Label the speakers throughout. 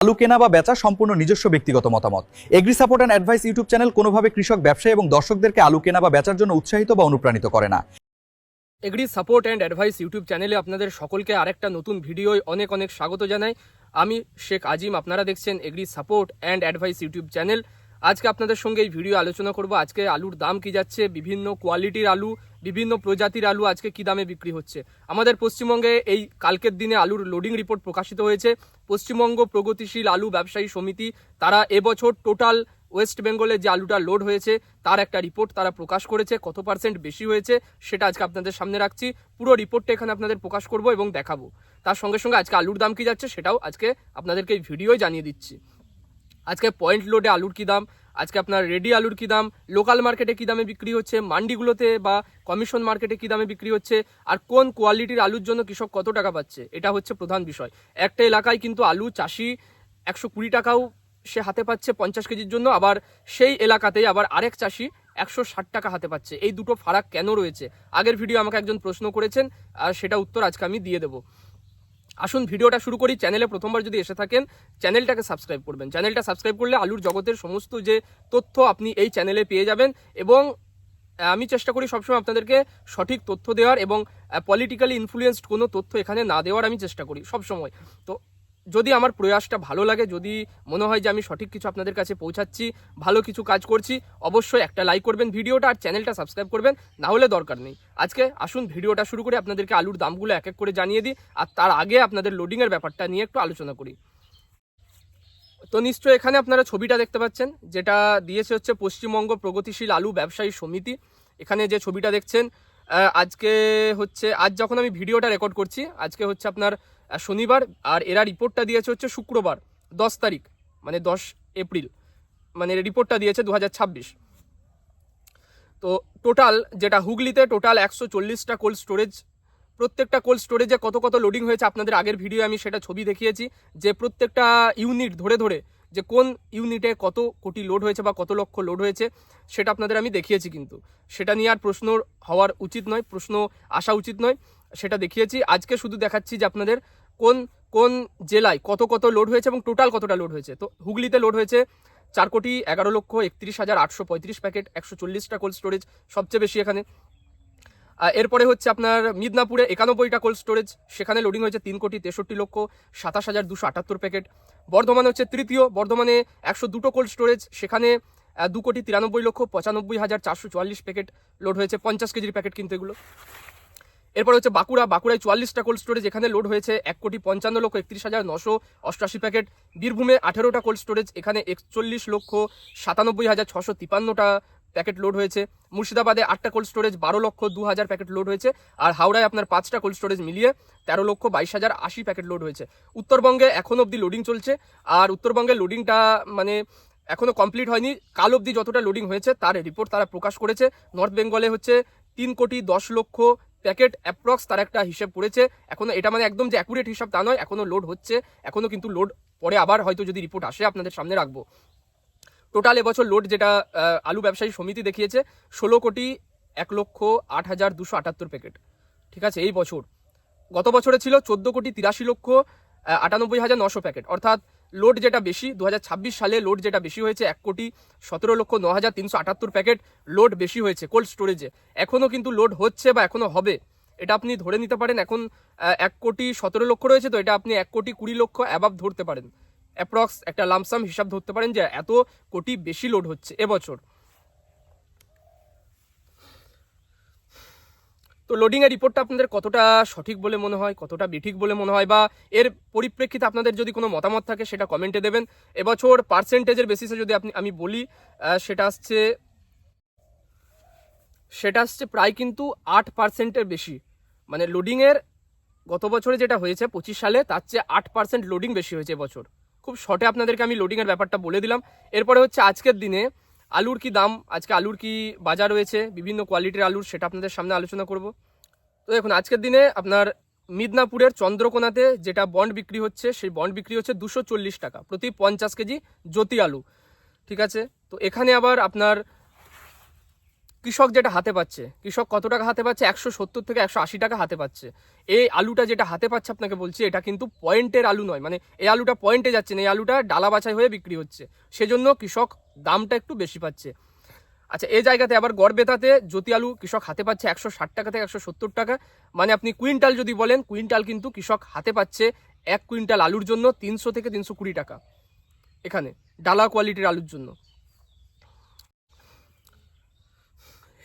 Speaker 1: আলু কেনা বা বেচা সম্পূর্ণ নিজস্ব ব্যক্তিগত মতামত। Agri support and advice YouTube channel কোনোভাবে কৃষক, ব্যবসায়ী এবং দর্শকদেরকে আলু কেনা বা বেচার জন্য উৎসাহিত বা অনুপ্রাণিত করে না।
Speaker 2: Agri support and advice YouTube চ্যানেলে আপনাদের সকলকে আরেকটা নতুন ভিডিওয় অনেক অনেক স্বাগত জানাই। আমি শেখ আজিম, আপনারা দেখছেন agri support and advice YouTube channel. আজকে আপনাদের সঙ্গে এই ভিডিও আলোচনা করব আজকে আলুর দাম কি যাচ্ছে, বিভিন্ন কোয়ালিটির আলু, বিভিন্ন প্রজাতির আলু আজকে কি দামে বিক্রি হচ্ছে। আমাদের পশ্চিমবঙ্গে এই কালকের দিনে আলুর লোডিং রিপোর্ট প্রকাশিত হয়েছে। পশ্চিমবঙ্গ প্রগতিশীল আলু ব্যবসায়ী সমিতি তারা এবছর টোটাল ওয়েস্ট বেঙ্গলে যে আলুটা লোড হয়েছে তার একটা রিপোর্ট তারা প্রকাশ করেছে। কত পার্সেন্ট বেশি হয়েছে সেটা আজকে আপনাদের সামনে রাখছি। পুরো রিপোর্টটা এখানে আপনাদের প্রকাশ করব এবং দেখাবো। তার সঙ্গে সঙ্গে আজকে আলুর দাম কি যাচ্ছে সেটাও আজকে আপনাদেরকে এই ভিডিওয় জানিয়ে দিচ্ছি। আজকে পয়েন্ট লোডে আলুর কি দাম, আজকে আপনার রেডি আলুর কি দাম, লোকাল মার্কেটে কি দামে বিক্রি হচ্ছে, মান্ডিগুলোতে বা কমিশন মার্কেটে কি দামে বিক্রি হচ্ছে, আর কোন কোয়ালিটির আলুর জন্য কৃষক কত টাকা পাচ্ছে, এটা হচ্ছে প্রধান বিষয়। একটা এলাকায় কিন্তু আলু চাষি 120 টাকাও সে হাতে পাচ্ছে 50 কেজির জন্য, আবার সেই এলাকাতেই আবার আরেক চাষি 160 টাকা হাতে পাচ্ছে। এই দুটো ফারাক কেন রয়েছে? আগের ভিডিও আমাকে একজন প্রশ্ন করেছেন, আর সেটা উত্তর আজকে আমি দিয়ে দেবো। আসুন ভিডিওটা শুরু করি। চ্যানেলে প্রথমবার যদি এসে থাকেন চ্যানেলটাকে সাবস্ক্রাইব করবেন। চ্যানেলটা সাবস্ক্রাইব করলে আলুর জগতের সমস্ত যে তথ্য আপনি এই চ্যানেলে পেয়ে যাবেন, এবং আমি চেষ্টা করি সবসময় আপনাদেরকে সঠিক তথ্য দেওয়ার, এবং পলিটিক্যালি ইনফ্লুয়েন্সড কোনো তথ্য এখানে না দেওয়ার আমি চেষ্টা করি সবসময়। তো যদি আমার প্রয়াসটা ভালো লাগে, যদি মনে হয় যে আমি সঠিক কিছু আপনাদের কাছে পৌঁছাচ্ছি, ভালো কিছু কাজ করছি, অবশ্যই একটা লাইক করবেন ভিডিওটা, আর চ্যানেলটা সাবস্ক্রাইব করবেন, না হলে দরকার নেই। আজকে আসুন ভিডিওটা শুরু করে আপনাদেরকে আলুর দামগুলো এক এক করে জানিয়ে দিই, আর তার আগে আপনাদের লোডিংয়ের ব্যাপারটা নিয়ে একটু আলোচনা করি। তো নিশ্চয়ই এখানে আপনারা ছবিটা দেখতে পাচ্ছেন, যেটা দিয়েছে হচ্ছে পশ্চিমবঙ্গ প্রগতিশীল আলু ব্যবসায়ী সমিতি। এখানে যে ছবিটা দেখছেন, আজকে হচ্ছে, আজ যখন আমি ভিডিওটা রেকর্ড করছি আজকে হচ্ছে আপনার শনিবার, আর এরা রিপোর্টটা দিয়েছে হচ্ছে শুক্রবার 10 তারিখ, মানে 10 এপ্রিল, মানে রিপোর্টটা দিয়েছে 2026। তো টোটাল যেটা হুগলিতে টোটাল 140টা কোল্ড স্টোরেজ, প্রত্যেকটা কোল্ড স্টোরেজে কত কত লোডিং হয়েছে আপনাদের আগের ভিডিও আমি সেটা ছবি দেখিয়েছি, যে প্রত্যেকটা ইউনিট ধরে ধরে যে কোন ইউনিটে কত কোটি লোড হয়েছে বা কত লক্ষ লোড হয়েছে সেটা আপনাদের আমি দেখিয়েছি। কিন্তু সেটা নিয়ে আর প্রশ্ন হওয়ার উচিত নয়, প্রশ্ন আসা উচিত নয়, সেটা দেখিয়েছি। আজকে শুধু দেখাচ্ছি যে আপনাদের কোন কোন জেলায় কত কত লোড হয়েছে এবং টোটাল কতটা লোড হয়েছে। তো হুগলিতে লোড হয়েছে 4,11,31,835 প্যাকেট, 140টা কোল্ড স্টোরেজ, সবচেয়ে বেশি এখানে। এরপরে হচ্ছে আপনার মিদনাপুরে 91টা কোল্ড স্টোরেজ, সেখানে লোডিং হয়েছে 3,63,27,278 প্যাকেট। বর্ধমানে হচ্ছে তৃতীয়, বর্ধমানে 102টো কোল্ড স্টোরেজ, সেখানে 2,93,95,444 প্যাকেট লোড হয়েছে, 50 কেজির প্যাকেট কিন্তু এগুলো। এরপর হচ্ছে বাঁকুড়ায় 44টা কোল্ড স্টোরেজ, এখানে লোড হয়েছে 1,55,31,988 প্যাকেট। বীরভূমে 18টা কোল্ড স্টোরেজ, এখানে 41,97,653টা প্যাকেট লোড হয়েছে। মুর্শিদাবাদে 8টা কোল্ড স্টোরেজ, 12,02,000 প্যাকেট লোড হয়েছে। আর হাওড়ায় আপনার 5টা কোল্ড স্টোরেজ মিলিয়ে 13,22,080 প্যাকেট লোড হয়েছে। উত্তরবঙ্গে এখন অবধি লোডিং চলছে, আর উত্তরবঙ্গের লোডিংটা মানে এখনো কমপ্লিট হয়নি। কাল অবধি যতটা লোডিং হয়েছে তার রিপোর্ট তারা প্রকাশ করেছে। নর্থ বেঙ্গলে হচ্ছে 3,10,00,000 প্যাকেট অ্যাপ্রক্স তার একটা হিসেব পড়েছে। এখনো এটা মানে একদম যে অ্যাকুরেট হিসাব তা নয়, এখনো লোড হচ্ছে, এখনো কিন্তু লোড পরে আবার হয়তো যদি রিপোর্ট আসে আপনাদের সামনে রাখবো। টোটাল এবছর লোড যেটা আলু ব্যবসায়ী সমিতি দেখিয়েছে 16,01,08,278 প্যাকেট, ঠিক আছে এই বছর। গত বছরে ছিল 14,83,98,900 প্যাকেট, অর্থাৎ লোড যেটা বেশি 2026 সালে লোড যেটা বেশি হয়েছে 1,17,09,378 প্যাকেট লোড বেশি হয়েছে কোল্ড স্টোরেজে। এখনও কিন্তু লোড হচ্ছে বা এখনও হবে, এটা আপনি ধরে নিতে পারেন। এখন 1,17,00,000 রয়েছে, তো এটা আপনি 1,20,00,000 অ্যাবাভ ধরতে পারেন, অ্যাপ্রক্স একটা লামসাম হিসাব ধরতে পারেন যে এত কোটি বেশি লোড হচ্ছে এবছর। তো লোডিংয়ের রিপোর্টটা আপনাদের কতটা সঠিক বলে মনে হয়, কতটা বেঠিক বলে মনে হয়, বা এর পরিপ্রেক্ষিতে আপনাদের যদি কোনো মতামত থাকে সেটা কমেন্টে দেবেন। এবছর পার্সেন্টেজের বেসিসে যদি আমি বলি, সেটা আসছে প্রায় কিন্তু 8%-এর বেশি, মানে লোডিংয়ের গত বছরে যেটা হয়েছে 25 সালে তার চেয়ে 8% লোডিং বেশি হয়েছে এবছর। খুব শর্টে আপনাদেরকে আমি লোডিংয়ের ব্যাপারটা বলে দিলাম। এরপরে হচ্ছে আজকের দিনে আলুর কি দাম, আজকে আলুর কি বাজার রয়েছে, বিভিন্ন কোয়ালিটির আলুর, সেটা আপনাদের সামনে আলোচনা করব। তো দেখুন আজকের দিনে আপনার মিদনাপুরের চন্দ্রকোনাতে যেটা বন্ড বিক্রি হচ্ছে, সেই বন্ড বিক্রি হচ্ছে 240 টাকা প্রতি 50 কেজি জ্যোতি আলু, ঠিক আছে। তো এখানে আবার আপনার কৃষক যেটা হাতে পাচ্ছে, কৃষক কত টাকা হাতে পাচ্ছে? 170 থেকে 180 টাকা হাতে পাচ্ছে। এই আলুটা যেটা হাতে পাচ্ছে আপনাকে বলছি, এটা কিন্তু পয়েন্টের আলু নয়, মানে এই আলুটা পয়েন্টে যাচ্ছে না, এই আলুটা ডালা বাছাই হয়ে বিক্রি হচ্ছে, সেজন্য কৃষক দামটা একটু বেশি পাচ্ছে। আচ্ছা, এই জায়গাতে আবার গড় বেতাতে জ্যোতি আলু কৃষক হাতে পাচ্ছে 160 টাকা থেকে 170 টাকা, মানে আপনি কুইন্টাল যদি বলেন, কুইন্টাল কিন্তু কৃষক হাতে পাচ্ছে 1 কুইন্টাল আলুর জন্য 300 থেকে 320 টাকা, এখানে ডালা কোয়ালিটির আলুর জন্য।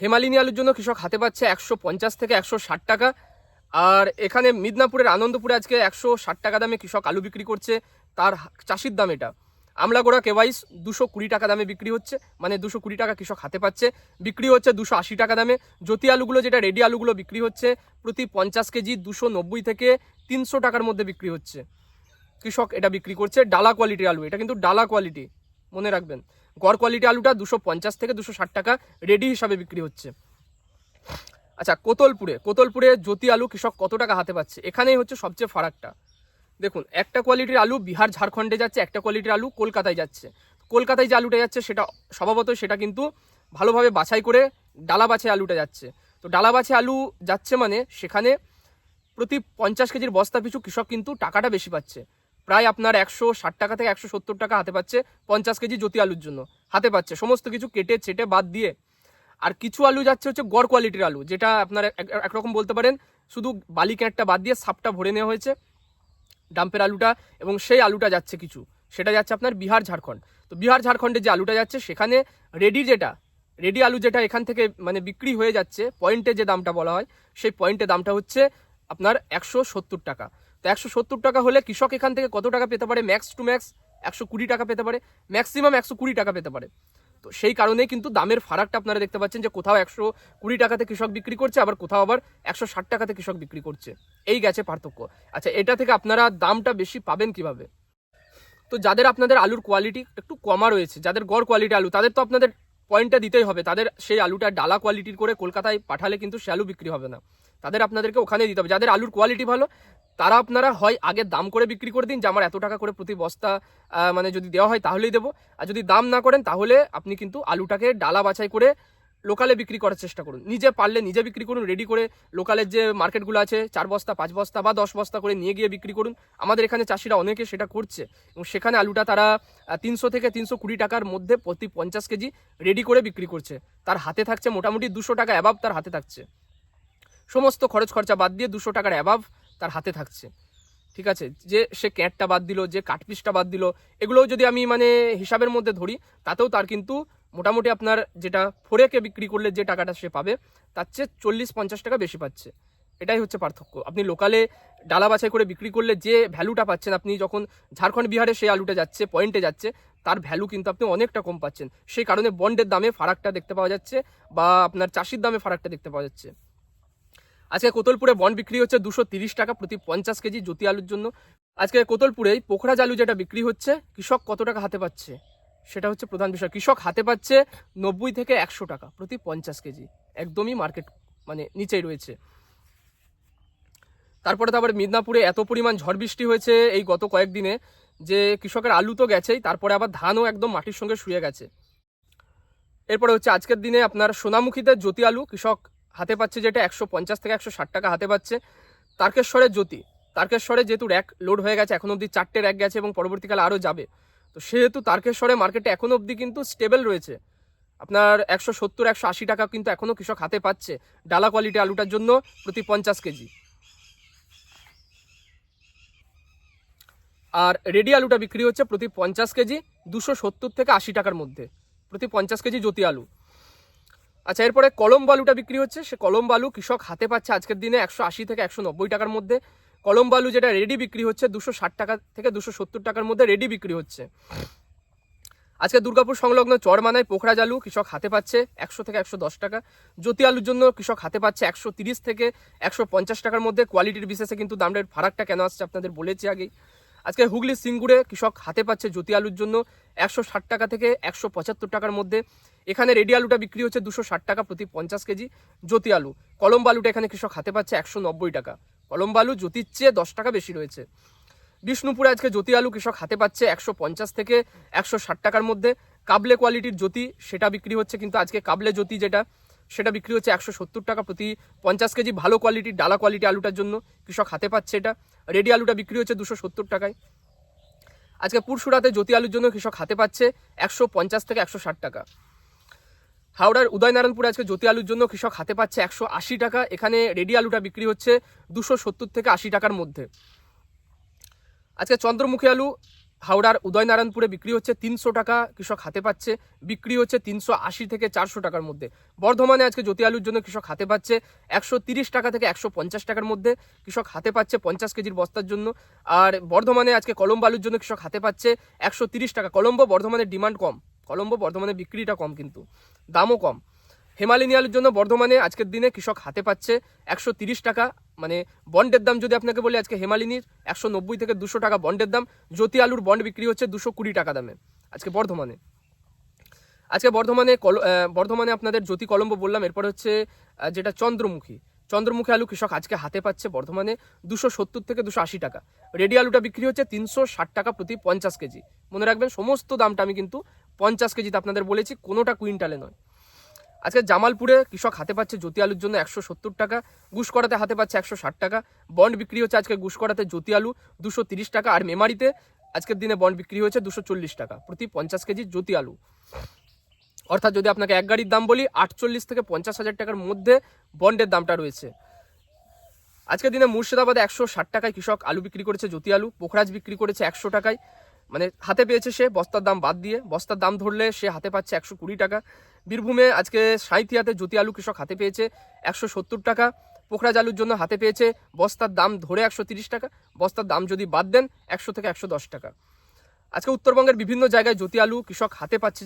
Speaker 2: হেমালিনী আলুর জন্য কৃষক হাতে পাচ্ছে 150 থেকে 160 টাকা। আর এখানে মিদনাপুরের আনন্দপুরে আজকে 160 টাকা দামে কৃষক আলু বিক্রি করছে, তার চাষির দাম এটা। আমলাগোড়া কেওয়াইস 220 টাকা দামে বিক্রি হচ্ছে, মানে 220 টাকা কৃষক হাতে পাচ্ছে, বিক্রি হচ্ছে 280 টাকা দামে। জ্যোতি আলুগুলো যেটা রেডি আলুগুলো বিক্রি হচ্ছে প্রতি 50 কেজি 290 থেকে 300 টাকার মধ্যে বিক্রি হচ্ছে, কৃষক এটা বিক্রি করছে। ডালা কোয়ালিটির আলু, এটা কিন্তু ডালা কোয়ালিটি, মনে রাখবেন। গড় কোয়ালিটি আলুটা 250 থেকে 260 টাকা রেডি হিসাবে বিক্রি হচ্ছে। আচ্ছা, কোতলপুরে জ্যোতি আলু কৃষক কত টাকা হাতে পাচ্ছে? এখানেই হচ্ছে সবচেয়ে ফারাকটা। দেখুন, একটা কোয়ালিটির আলু বিহার ঝাড়খণ্ডে যাচ্ছে, একটা কোয়ালিটির আলু কলকাতায় যাচ্ছে। কলকাতায় যে আলুটা যাচ্ছে সেটা স্বভাবতই সেটা কিন্তু ভালোভাবে বাছাই করে ডালা বাছাই আলুটা যাচ্ছে। তো ডালা বাছাই আলু যাচ্ছে মানে সেখানে প্রতি 50 কেজির বস্তা পিছু কৃষক কিন্তু টাকাটা বেশি পাচ্ছে, প্রায় আপনার 160 টাকা থেকে 170 টাকা হাতে পাচ্ছে 50 কেজি জ্যোতি আলুর জন্য হাতে পাচ্ছে, সমস্ত কিছু কেটে ছেটে বাদ দিয়ে। আর কিছু আলু যাচ্ছে হচ্ছে গড় কোয়ালিটির আলু, যেটা আপনার একরকম বলতে পারেন শুধু বালি ক্যাঁটটা বাদ দিয়ে সাপটা ভরে নেওয়া হয়েছে ডাম্পের আলুটা, এবং সেই আলুটা যাচ্ছে কিছু, সেটা যাচ্ছে আপনার বিহার ঝাড়খণ্ড। তো বিহার ঝাড়খণ্ডে যে আলুটা যাচ্ছে সেখানে রেডি আলু যেটা এখান থেকে মানে বিক্রি হয়ে যাচ্ছে, পয়েন্টে যে দামটা বলা হয় সেই পয়েন্টে দামটা হচ্ছে আপনার 170 টাকা। তো 170 টাকা হলে কৃষক এখান থেকে কত টাকা পেতে পারে? ম্যাক্স টু ম্যাক্স 120 টাকা পেতে পারে, ম্যাক্সিমাম 120 টাকা পেতে পারে। তো সেই কারণেই কিন্তু দামের ফারাকটা আপনারা দেখতে পাচ্ছেন, যে কোথাও 120 টাকাতে কৃষক বিক্রি করছে, আবার কোথাও আবার 160 টাকাতে কৃষক বিক্রি করছে, এই গেছে পার্থক্য। আচ্ছা, এটা থেকে আপনারা দামটা বেশি পাবেন কিভাবে? তো যাদের আপনাদের আলুর কোয়ালিটি একটু কমা রয়েছে, যাদের গড় কোয়ালিটি আলু, তাদের তো আপনাদের পয়েন্টটা দিতেই হবে, তাদের সেই আলুটা ডালা কোয়ালিটির করে কলকাতায় পাঠালে কিন্তু সে আলু বিক্রি হবে না, তাদের আপনাদেরকে ওখানে দিতে হবে। যাদের আলুর কোয়ালিটি ভালো, তারা আপনারা হয় আগে দাম করে বিক্রি করে দিন, যে আমার এত টাকা করে প্রতি বস্তা মানে যদি দেওয়া হয় তাহলেই দেবো, আর যদি দাম না করেন তাহলে আপনি কিন্তু আলুটাকে ডালা বাছাই করে লোকালে বিক্রি করার চেষ্টা করুন। নিজে পারলে নিজে বিক্রি করুন, রেডি করে লোকালের যে মার্কেটগুলো আছে 4 বস্তা 5 বস্তা বা 10 বস্তা করে নিয়ে গিয়ে বিক্রি করুন। আমাদের এখানে চাষিরা অনেকে সেটা করছে, এবং সেখানে আলুটা তারা 300 থেকে 320 টাকার মধ্যে প্রতি 50 কেজি রেডি করে বিক্রি করছে, তার হাতে থাকছে মোটামুটি 200 টাকা অ্যাবাভ, তার হাতে থাকছে সমস্ত খরচ খরচা বাদ দিয়ে 200 টাকার অ্যাবাভ তার হাতে থাকছে। ঠিক আছে, যে সে ক্যাটটা বাদ দিল, যে কাঠপিসটা বাদ দিল, এগুলোও যদি আমি মানে হিসাবের মধ্যে ধরি, তাতেও তার কিন্তু মোটামুটি আপনার যেটা ফোরেকে বিক্রি করলে যে টাকাটা সে পাবে তার চেয়ে 40-50 টাকা বেশি পাচ্ছে, এটাই হচ্ছে পার্থক্য। আপনি লোকালে ডালা বাছাই করে বিক্রি করলে যে ভ্যালুটা পাচ্ছেন, আপনি যখন ঝাড়খণ্ড বিহারে সেই আলুটা যাচ্ছে পয়েন্টে যাচ্ছে, তার ভ্যালু কিন্তু আপনি অনেকটা কম পাচ্ছেন। সেই কারণে বন্ডের দামে ফারাকটা দেখতে পাওয়া যাচ্ছে, বা আপনার চাষির দামে ফারাকটা দেখতে পাওয়া যাচ্ছে। আজকে কোতলপুরে বন্ড বিক্রি হচ্ছে 230 টাকা প্রতি 50 কেজি জ্যোতি আলুর জন্য। আজকে কোতলপুরেই পোখরাজ আলু যেটা বিক্রি হচ্ছে, কৃষক কত টাকা হাতে পাচ্ছে সেটা হচ্ছে প্রধান বিষয়। কৃষক হাতে পাচ্ছে 90 থেকে 100 টাকা প্রতি 50 কেজি, একদমই মার্কেট মানে নিচেই রয়েছে। তারপরে তো আবার মিদনাপুরে এত পরিমাণ ঝড় বৃষ্টি হয়েছে এই গত কয়েকদিনে, যে কৃষকের আলু তো গেছেই, তারপরে আবার ধানও একদম মাটির সঙ্গে শুয়ে গেছে। এরপরে হচ্ছে আজকের দিনে আপনার সোনামুখীতে জ্যোতি আলু কৃষক হাতে পাচ্ছে যেটা 150 থেকে 160 টাকা হাতে পাচ্ছে। তারকেশ্বরে যেহেতু র্যাক লোড হয়ে গেছে, এখন অবধি 4টে র্যাক গেছে এবং পরবর্তীকালে আরও যাবে, তো সেহেতু তারকেশ্বরে মার্কেটে এখন অবধি কিন্তু স্টেবল রয়েছে। আপনার 170-180 টাকা কিন্তু এখনও কৃষক হাতে পাচ্ছে ডালা কোয়ালিটি আলুটার জন্য প্রতি 50 কেজি। আর রেডি আলুটা বিক্রি হচ্ছে প্রতি 50 কেজি 270 থেকে 80 টাকার মধ্যে, প্রতি 50 কেজি জ্যোতি আলু। আচ্ছা, এরপরে কলম্বো আলুটা বিক্রি হচ্ছে, সে কলম্বো আলু কৃষক হাতে পাচ্ছে আজকের দিনে 180 থেকে 190 টাকার মধ্যে। কলম্বো আলু যেটা রেডি বিক্রি হচ্ছে 260 টাকা থেকে 270 টাকার মধ্যে রেডি বিক্রি হচ্ছে। আজকে দুর্গাপুর সংলগ্ন চরমানায় পোখরাজ আলু কৃষক হাতে পাচ্ছে 100 থেকে 110 টাকা। জ্যোতি আলুর জন্য কৃষক হাতে পাচ্ছে 130 থেকে 150 টাকার মধ্যে। কোয়ালিটির বিশেষে কিন্তু দামের ফারাকটা কেন আসছে আপনাদের বলেছি আগেই। আজকে হুগলি সিঙ্গুরে কৃষক হাতে পাচ্ছে জ্যোতি আলুর জন্য 160 টাকা থেকে 175 টাকার মধ্যে। এখানে রেডি আলুটা বিক্রি হচ্ছে 260 টাকা প্রতি 50 কেজি জ্যোতি আলু। কলম্বো আলুটা এখানে কৃষক হাতে পাচ্ছে 190 টাকা। কলম্বো আলু জ্যোতির চেয়ে 10 টাকা বেশি রয়েছে। বিষ্ণুপুরে আজকে জ্যোতি আলু কৃষক হাতে পাচ্ছে 150 থেকে 160 টাকার মধ্যে। কাবলে কোয়ালিটির জ্যোতি সেটা বিক্রি হচ্ছে, কিন্তু আজকে কাবলে জ্যোতি যেটা সেটা বিক্রি হচ্ছে 170 টাকা প্রতি 50 কেজি। ভালো কোয়ালিটির ডালা কোয়ালিটি আলুটার জন্য কৃষক হাতে পাচ্ছে এটা। রেডি আলুটা বিক্রি হচ্ছে 270 টাকায়। আজকে পুরসুরাতে জ্যোতি আলুর জন্য কৃষক হাতে পাচ্ছে 150 থেকে 160 টাকা। হাওড়ার উদয়নারায়ণপুরে আজকে জ্যোতি আলুর জন্য কৃষক হাতে পাচ্ছে 180 টাকা। এখানে রেডি আলুটা বিক্রি হচ্ছে 270 থেকে 80 টাকার মধ্যে। আজকে চন্দ্রমুখী আলু হাওড়ার উদয়নারায়ণপুরে বিক্রি হচ্ছে 300 টাকা, কৃষক হাতে পাচ্ছে। বিক্রি হচ্ছে 380 থেকে 400 টাকার মধ্যে। বর্ধমানে আজকে জ্যোতি আলুর জন্য কৃষক হাতে পাচ্ছে 130 টাকা থেকে 150 টাকার মধ্যে, কৃষক হাতে পাচ্ছে 50 কেজির বস্তার জন্য। আর বর্ধমানে আজকে কলম্বো আলুর জন্য কৃষক হাতে পাচ্ছে 130 টাকা। কলম্বো বর্ধমানের ডিমান্ড কম, কলম্বো বর্ধমানে বিক্রিটা কম কিন্তু দামও কম। হেমালিনী আলুর জন্য বর্ধমানে আজকের দিনে কৃষক হাতে পাচ্ছে 130 টাকা, মানে বন্ডের দাম যদি আপনাকে বলি আজকে হেমালিনীর 190 থেকে 200 টাকা বন্ডের দাম। জ্যোতি আলুর বন্ড বিক্রি হচ্ছে 220 টাকা দামে আজকে বর্ধমানে। আজকে বর্ধমানে আপনাদের জ্যোতি কলম্বো বললাম, এরপর হচ্ছে যেটা চন্দ্রমুখী আলু কৃষক আজকে হাতে পাচ্ছে বর্ধমানে 270 থেকে 280 টাকা। রেডি আলুটা বিক্রি হচ্ছে 360 টাকা প্রতি 50 কেজি। মনে রাখবেন সমস্ত দামটা আমি কিন্তু 50 কেজিতে আপনাদের বলেছি, কোনোটা কুইন্টালে নয়। আজকে জামালপুরে কৃষক হাতে পাচ্ছে জ্যোতি আলুর জন্য 170 টাকা, গুসকরাতে হাতে পাচ্ছে 160 টাকা। বন্ড বিক্রি হচ্ছে আজকে গুসকরাতে জ্যোতি আলু 230 টাকা। আর মেমারিতে আজকের দিনে বন্ড বিক্রি হয়েছে 240 টাকা প্রতি 50 কেজি জ্যোতি আলু। অর্থাৎ যদি আপনাকে এক গাড়ির দাম বলি 48 থেকে 50 হাজার টাকার মধ্যে বন্ডের দামটা রয়েছে। আজকের দিনে মুর্শিদাবাদে 160 টাকায় কৃষক আলু বিক্রি করেছে জ্যোতি আলু। পোখরাজ বিক্রি করেছে 100 টাকায়, মানে হাতে পেয়েছে সে বস্তার দাম বাদ দিয়ে, বস্তার দাম ধরলে সে হাতে পাচ্ছে 120 টাকা। বীরভূমে আজকে সাঁইথিয়াতে জ্যোতি আলু কৃষক হাতে পেয়েছে 170 টাকা। পোখরাজ আলুর জন্য হাতে পেয়েছে বস্তার দাম ধরে 130 টাকা, বস্তার দাম যদি বাদ দেন 100 থেকে 110 টাকা। আজকে উত্তরবঙ্গের বিভিন্ন জায়গায় জ্যোতি আলু কৃষক হাতে পাচ্ছে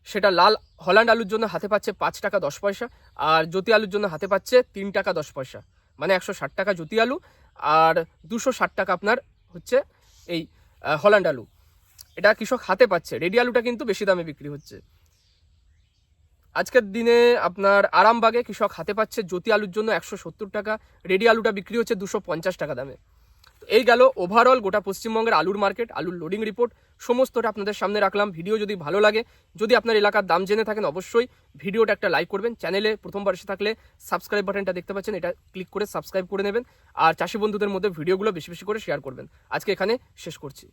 Speaker 2: সেটা লাল হল্যান্ড আলুর জন্য হাতে পাচ্ছে 5 টাকা 10 পয়সা, আর জ্যোতি আলুর জন্য হাতে পাচ্ছে 3 টাকা 10 পয়সা, মানে 160 টাকা জ্যোতি আলু আর 260 টাকা আপনার হচ্ছে এই হল্যান্ড আলু। এটা কৃষক হাতে পাচ্ছে। রেডি আলুটা কিন্তু বেশি দামে বিক্রি হচ্ছে। আজকের দিনে আপনার আরামবাগে কৃষক হাতে পাচ্ছে জ্যোতি আলুর জন্য 170 টাকা, রেডি আলুটা বিক্রি হচ্ছে 250 টাকা দামে। তো এই গেল ওভারঅল গোটা পশ্চিমবঙ্গের আলুর মার্কেট, আলুর লোডিং রিপোর্ট সমস্তটা আপনাদের সামনে রাখলাম। ভিডিও যদি ভালো লাগে, যদি আপনার এলাকার দাম জেনে থাকেন, অবশ্যই ভিডিওটা একটা লাইক করবেন। চ্যানেলে প্রথমবার এসে থাকলে সাবস্ক্রাইব বাটনটা দেখতে পাচ্ছেন, এটা ক্লিক করে সাবস্ক্রাইব করে নেবেন। আর চাষি বন্ধুদের মধ্যে ভিডিওগুলো বেশি বেশি করে শেয়ার করবেন। আজকে এখানে শেষ করছি।